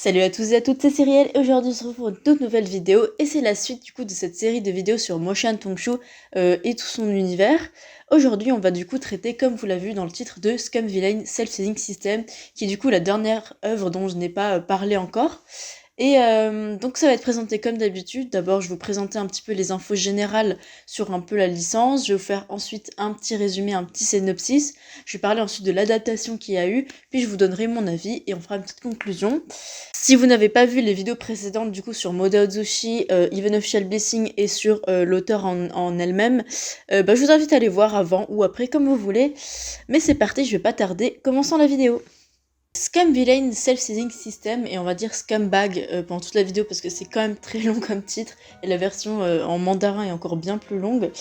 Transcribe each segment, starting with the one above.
Salut à tous et à toutes, c'est Cyrielle et aujourd'hui on se retrouve pour une toute nouvelle vidéo et c'est la suite du coup de cette série de vidéos sur Mo Shan Tongshu et tout son univers. Aujourd'hui on va du coup traiter, comme vous l'avez vu dans le titre, de Scum Villain Self-Seeding System, qui est du coup la dernière œuvre dont je n'ai pas parlé encore. Et donc ça va être présenté comme d'habitude. D'abord je vais vous présenter un petit peu les infos générales sur un peu la licence. Je vais vous faire ensuite un petit résumé, un petit synopsis. Je vais parler ensuite de l'adaptation qu'il y a eu, puis je vous donnerai mon avis et on fera une petite conclusion. Si vous n'avez pas vu les vidéos précédentes du coup sur Moda Ozushi, Even Official Blessing et sur l'auteur en elle-même, je vous invite à les voir avant ou après comme vous voulez. Mais c'est parti, je vais pas tarder, commençons la vidéo. Scum Villain Self-Seeding System, et on va dire Scumbag pendant toute la vidéo parce que c'est quand même très long comme titre, et la version en mandarin est encore bien plus longue.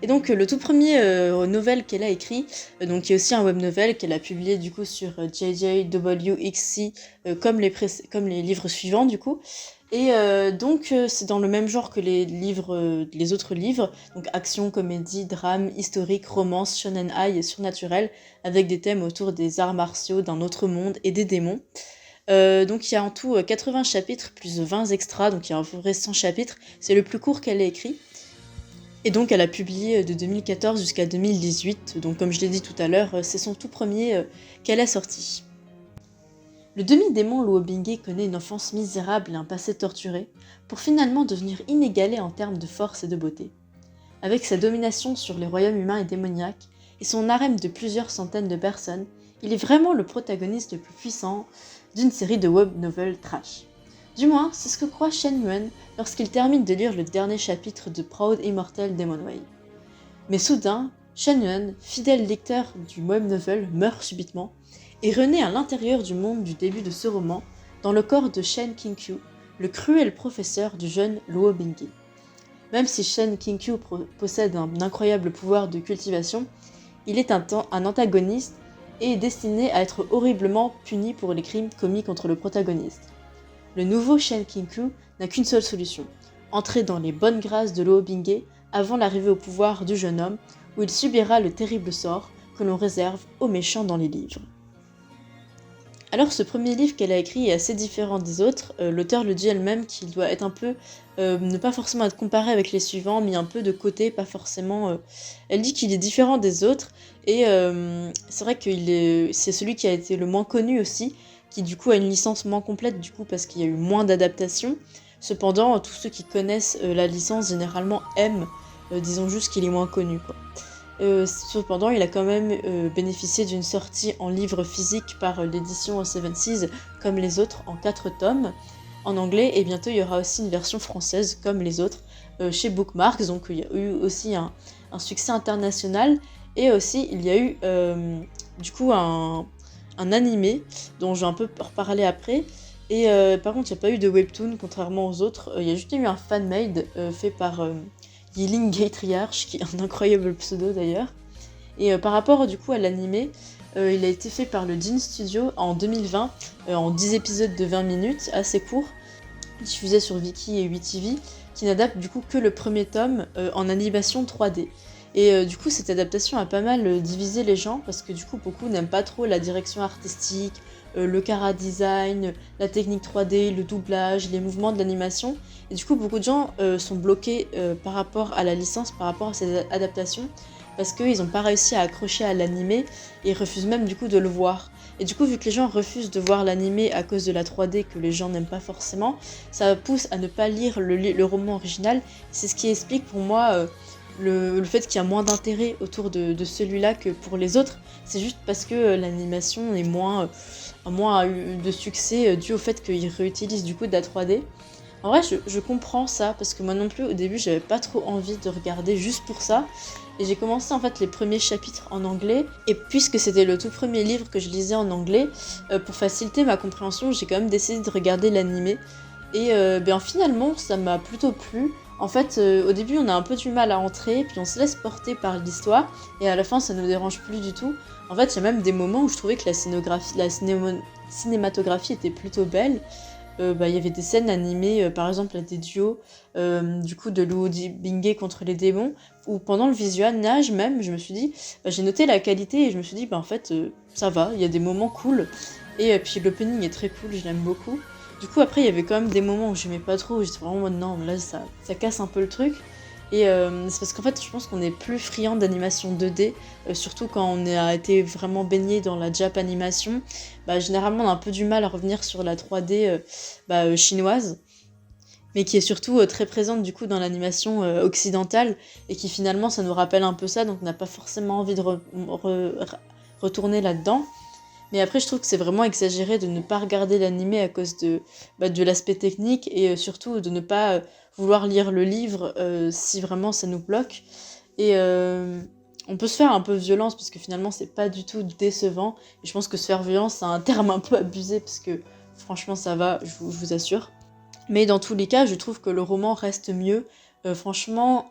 Et donc le tout premier novel qu'elle a écrit, donc qui est aussi un web novel qu'elle a publié du coup sur JJWXC comme les livres suivants du coup. Et donc c'est dans le même genre que les autres livres, donc action, comédie, drame, historique, romance, shonen ai et surnaturel, avec des thèmes autour des arts martiaux, d'un autre monde et des démons. Donc il y a en tout 80 chapitres plus 20 extras, donc il y a à peu près 100 chapitres, c'est le plus court qu'elle ait écrit. Et donc elle a publié de 2014 jusqu'à 2018, donc comme je l'ai dit tout à l'heure, c'est son tout premier qu'elle a sorti. Le demi-démon Luo Bingé connaît une enfance misérable et un passé torturé, pour finalement devenir inégalé en termes de force et de beauté. Avec sa domination sur les royaumes humains et démoniaques, et son harem de plusieurs centaines de personnes, il est vraiment le protagoniste le plus puissant d'une série de web novels trash. Du moins, c'est ce que croit Shen Yuan lorsqu'il termine de lire le dernier chapitre de Proud Immortal Demon Way. Mais soudain, Shen Yuan, fidèle lecteur du web novel, meurt subitement, et renaît à l'intérieur du monde du début de ce roman, dans le corps de Shen Qinkyu, le cruel professeur du jeune Luo Bingé. Même si Shen Qinkyu possède un incroyable pouvoir de cultivation, il est un antagoniste et est destiné à être horriblement puni pour les crimes commis contre le protagoniste. Le nouveau Shen Qinkyu n'a qu'une seule solution, entrer dans les bonnes grâces de Luo Bingé avant l'arrivée au pouvoir du jeune homme, où il subira le terrible sort que l'on réserve aux méchants dans les livres. Alors ce premier livre qu'elle a écrit est assez différent des autres, l'auteur le dit elle-même qu'il doit être un peu, ne pas forcément être comparé avec les suivants, mis un peu de côté, pas forcément... Elle dit qu'il est différent des autres, et c'est vrai que c'est celui qui a été le moins connu aussi, qui du coup a une licence moins complète du coup parce qu'il y a eu moins d'adaptations. Cependant, tous ceux qui connaissent la licence généralement aiment, disons juste qu'il est moins connu quoi. Cependant, il a quand même bénéficié d'une sortie en livre physique par l'édition Seven Seas, comme les autres, en 4 tomes, en anglais, et bientôt il y aura aussi une version française, comme les autres, chez Bookmarks, donc il y a eu aussi un succès international, et aussi il y a eu du coup un animé, dont je vais un peu reparler après, et par contre il n'y a pas eu de webtoon, contrairement aux autres, il y a juste eu un fan-made fait par... Yiling Gaitriarch, qui est un incroyable pseudo d'ailleurs. Et par rapport du coup à l'animé, il a été fait par le Jin Studio en 2020, en 10 épisodes de 20 minutes, assez court, diffusé sur Viki et 8TV, qui n'adapte du coup que le premier tome en animation 3D. Et du coup cette adaptation a pas mal divisé les gens, parce que du coup beaucoup n'aiment pas trop la direction artistique, le chara design, la technique 3D, le doublage, les mouvements de l'animation. Et du coup, beaucoup de gens sont bloqués par rapport à la licence, par rapport à ces adaptations, parce qu'ils n'ont pas réussi à accrocher à l'animé et refusent même du coup de le voir. Et du coup, vu que les gens refusent de voir l'animé à cause de la 3D que les gens n'aiment pas forcément, ça pousse à ne pas lire le roman original. C'est ce qui explique pour moi le fait qu'il y a moins d'intérêt autour de celui-là que pour les autres. C'est juste parce que l'animation est moins eu de succès dû au fait qu'ils réutilisent du coup de la 3D. En vrai, je comprends ça, parce que moi non plus, au début, j'avais pas trop envie de regarder juste pour ça. Et j'ai commencé en fait les premiers chapitres en anglais, et puisque c'était le tout premier livre que je lisais en anglais, pour faciliter ma compréhension, j'ai quand même décidé de regarder l'animé. Et finalement, ça m'a plutôt plu. En fait, au début, on a un peu du mal à entrer, puis on se laisse porter par l'histoire, et à la fin, ça ne nous dérange plus du tout. En fait, il y a même des moments où je trouvais que la cinématographie était plutôt belle. Il y avait des scènes animées, par exemple des duos du coup de Luo Bingé contre les démons, où pendant le visionnage même, je me suis dit, j'ai noté la qualité et je me suis dit, en fait, ça va, il y a des moments cool, et puis l'opening est très cool, je l'aime beaucoup. Du coup, après, il y avait quand même des moments où j'aimais pas trop, où j'étais vraiment en mode non, là, ça casse un peu le truc. Et c'est parce qu'en fait, je pense qu'on est plus friand d'animation 2D, surtout quand on a été vraiment baigné dans la Jap animation. Généralement, on a un peu du mal à revenir sur la 3D chinoise, mais qui est surtout très présente du coup dans l'animation occidentale, et qui finalement, ça nous rappelle un peu ça, donc on n'a pas forcément envie de retourner là-dedans. Mais après, je trouve que c'est vraiment exagéré de ne pas regarder l'animé à cause de l'aspect technique et surtout de ne pas vouloir lire le livre si vraiment ça nous bloque. Et on peut se faire un peu violence parce que finalement, c'est pas du tout décevant. Et je pense que se faire violence, c'est un terme un peu abusé parce que franchement, ça va, je vous assure. Mais dans tous les cas, je trouve que le roman reste mieux. Franchement,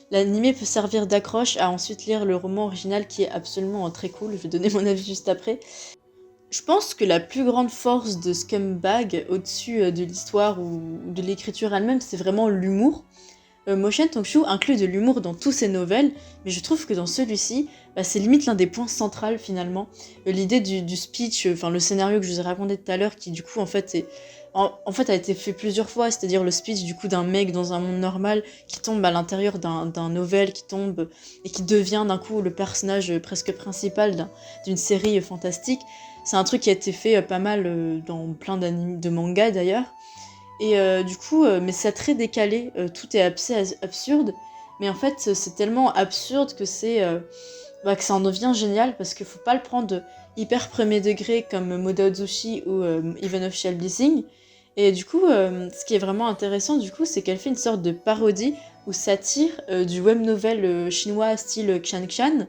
l'animé peut servir d'accroche à ensuite lire le roman original qui est absolument très cool. Je vais donner mon avis juste après. Je pense que la plus grande force de Scumbag, au-dessus de l'histoire ou de l'écriture elle-même, c'est vraiment l'humour. Motion Tongshu inclut de l'humour dans tous ses novels, mais je trouve que dans celui-ci, c'est limite l'un des points centraux finalement. L'idée du speech, enfin le scénario que je vous ai raconté tout à l'heure, qui du coup en fait a été fait plusieurs fois, c'est-à-dire le speech du coup d'un mec dans un monde normal qui tombe à l'intérieur d'un novel, qui tombe et qui devient d'un coup le personnage presque principal d'une série fantastique. C'est un truc qui a été fait pas mal dans plein de mangas d'ailleurs. Et du coup, mais c'est très décalé, tout est assez absurde, mais en fait, c'est tellement absurde que que ça en devient génial, parce qu'il faut pas le prendre hyper premier degré comme Modaozushi ou Even of Shell Blessing. Et du coup, ce qui est vraiment intéressant, du coup, c'est qu'elle fait une sorte de parodie ou satire du web novel chinois style Xian Xian.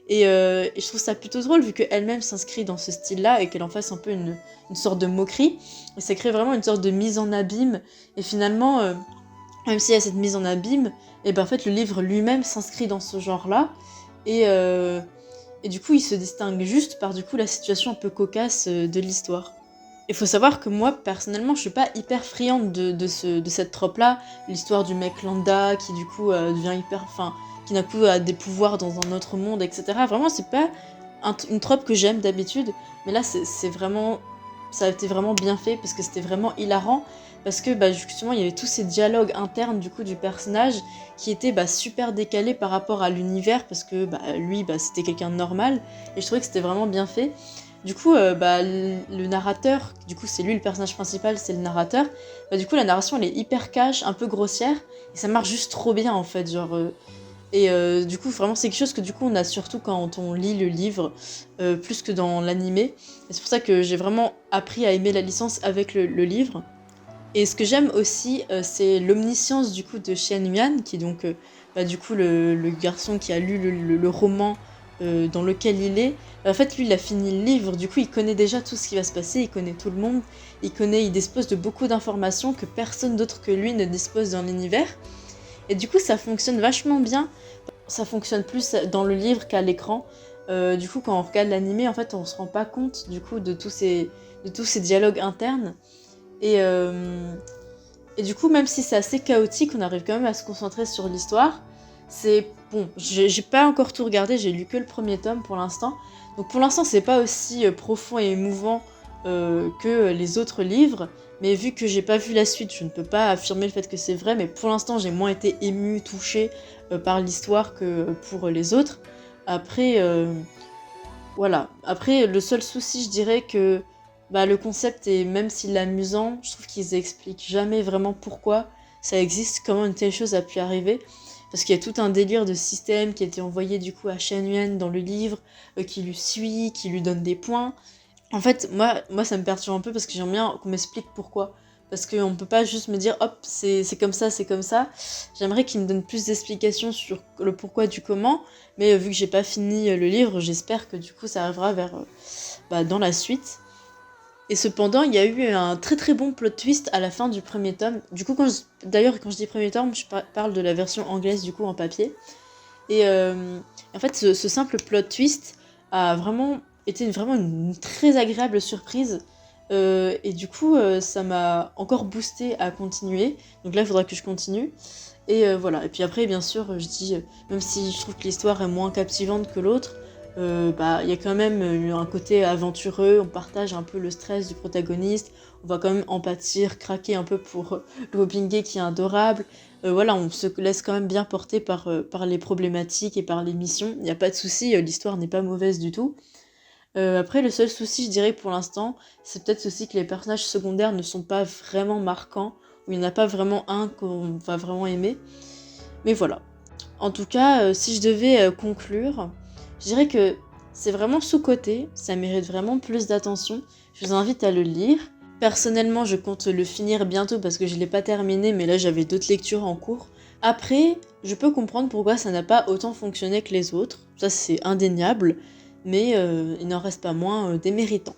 Et je trouve ça plutôt drôle vu qu'elle-même s'inscrit dans ce style-là et qu'elle en fasse un peu une sorte de moquerie. Et ça crée vraiment une sorte de mise en abîme. Et finalement, même s'il y a cette mise en abîme, et en fait le livre lui-même s'inscrit dans ce genre-là. Et du coup, il se distingue juste par du coup la situation un peu cocasse de l'histoire. Il faut savoir que moi, personnellement, je suis pas hyper friande de cette trope-là. L'histoire du mec lambda qui, du coup, devient hyper... Enfin, qui d'un coup a des pouvoirs dans un autre monde, etc. Vraiment, c'est pas une trope que j'aime d'habitude. Mais là, c'est vraiment... Ça a été vraiment bien fait parce que c'était vraiment hilarant. Parce que, justement, il y avait tous ces dialogues internes, du coup, du personnage qui étaient super décalés par rapport à l'univers parce que, lui, c'était quelqu'un de normal. Et je trouvais que c'était vraiment bien fait. Du coup, le narrateur, du coup c'est lui le personnage principal, c'est le narrateur, du coup la narration elle est hyper cash, un peu grossière, et ça marche juste trop bien en fait, du coup vraiment c'est quelque chose que du coup on a surtout quand on lit le livre, plus que dans l'animé, et c'est pour ça que j'ai vraiment appris à aimer la licence avec le livre. Et ce que j'aime aussi, c'est l'omniscience du coup de Shen Yuan, qui est donc du coup le garçon qui a lu le roman dans lequel il est. En fait, lui, il a fini le livre, du coup, il connaît déjà tout ce qui va se passer, il connaît tout le monde, il dispose de beaucoup d'informations que personne d'autre que lui ne dispose dans l'univers. Et du coup, ça fonctionne vachement bien. Ça fonctionne plus dans le livre qu'à l'écran. Du coup, quand on regarde l'animé, en fait, on se rend pas compte du coup de tous ces dialogues internes. Et du coup, même si c'est assez chaotique, on arrive quand même à se concentrer sur l'histoire. C'est bon, j'ai pas encore tout regardé, j'ai lu que le premier tome pour l'instant. Donc pour l'instant, c'est pas aussi profond et émouvant que les autres livres. Mais vu que j'ai pas vu la suite, je ne peux pas affirmer le fait que c'est vrai. Mais pour l'instant, j'ai moins été émue, touchée par l'histoire que pour les autres. Après, voilà. Après, le seul souci, je dirais que le concept est, même s'il est amusant, je trouve qu'ils expliquent jamais vraiment pourquoi ça existe, comment une telle chose a pu arriver. Parce qu'il y a tout un délire de système qui a été envoyé du coup à Shen Yuan dans le livre, qui lui suit, qui lui donne des points. En fait, moi ça me perturbe un peu parce que j'aime bien qu'on m'explique pourquoi. Parce qu'on peut pas juste me dire hop, c'est comme ça, c'est comme ça. J'aimerais qu'il me donne plus d'explications sur le pourquoi du comment. Mais vu que j'ai pas fini le livre, j'espère que du coup ça arrivera dans la suite. Et cependant, il y a eu un très très bon plot twist à la fin du premier tome. Du coup, d'ailleurs, quand je dis premier tome, je parle de la version anglaise du coup en papier. Et en fait, ce simple plot twist a vraiment été vraiment une très agréable surprise. Et du coup, ça m'a encore boosté à continuer. Donc là, il faudra que je continue. Et voilà. Et puis après, bien sûr, je dis, même si je trouve que l'histoire est moins captivante que l'autre, il y a quand même un côté aventureux, on partage un peu le stress du protagoniste, on va quand même en pâtir, craquer un peu pour Lobingé qui est adorable. Voilà, on se laisse quand même bien porter par les problématiques et par les missions, il n'y a pas de souci, l'histoire n'est pas mauvaise du tout. Après, le seul souci, je dirais pour l'instant, c'est peut-être aussi que les personnages secondaires ne sont pas vraiment marquants, ou il n'y en a pas vraiment un qu'on va vraiment aimer. Mais voilà. En tout cas, si je devais conclure, je dirais que c'est vraiment sous-coté, ça mérite vraiment plus d'attention. Je vous invite à le lire. Personnellement, je compte le finir bientôt parce que je ne l'ai pas terminé, mais là j'avais d'autres lectures en cours. Après, je peux comprendre pourquoi ça n'a pas autant fonctionné que les autres, ça c'est indéniable, mais il n'en reste pas moins des méritants.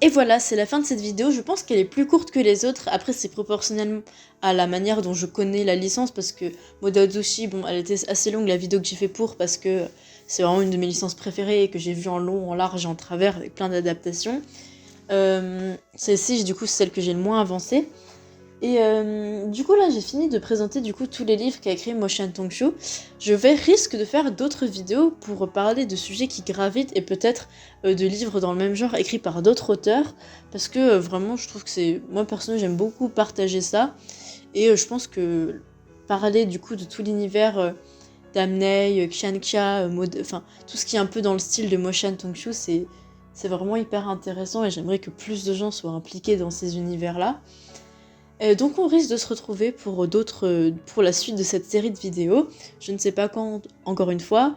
Et voilà, c'est la fin de cette vidéo. Je pense qu'elle est plus courte que les autres. Après, c'est proportionnellement à la manière dont je connais la licence, parce que Moda Ozushi, bon, elle était assez longue la vidéo que j'ai fait pour, parce que c'est vraiment une de mes licences préférées et que j'ai vue en long, en large et en travers avec plein d'adaptations. Celle-ci, du coup, c'est celle que j'ai le moins avancée. Et du coup là j'ai fini de présenter du coup tous les livres qu'a écrit Mo Shan-Tong-Shu. Risque de faire d'autres vidéos pour parler de sujets qui gravitent et peut-être de livres dans le même genre écrits par d'autres auteurs, parce que vraiment je trouve que c'est... Moi personnellement j'aime beaucoup partager ça, et je pense que parler du coup de tout l'univers d'Amnei, Xianxia, enfin tout ce qui est un peu dans le style de Mo Shan-Tong-Shu, c'est vraiment hyper intéressant et j'aimerais que plus de gens soient impliqués dans ces univers-là. Donc on risque de se retrouver pour la suite de cette série de vidéos, je ne sais pas quand, encore une fois,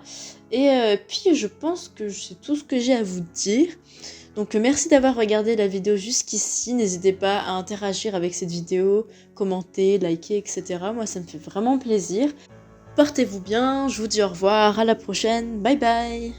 et puis je pense que c'est tout ce que j'ai à vous dire. Donc merci d'avoir regardé la vidéo jusqu'ici, n'hésitez pas à interagir avec cette vidéo, commenter, liker, etc. Moi ça me fait vraiment plaisir. Portez-vous bien, je vous dis au revoir, à la prochaine, bye bye.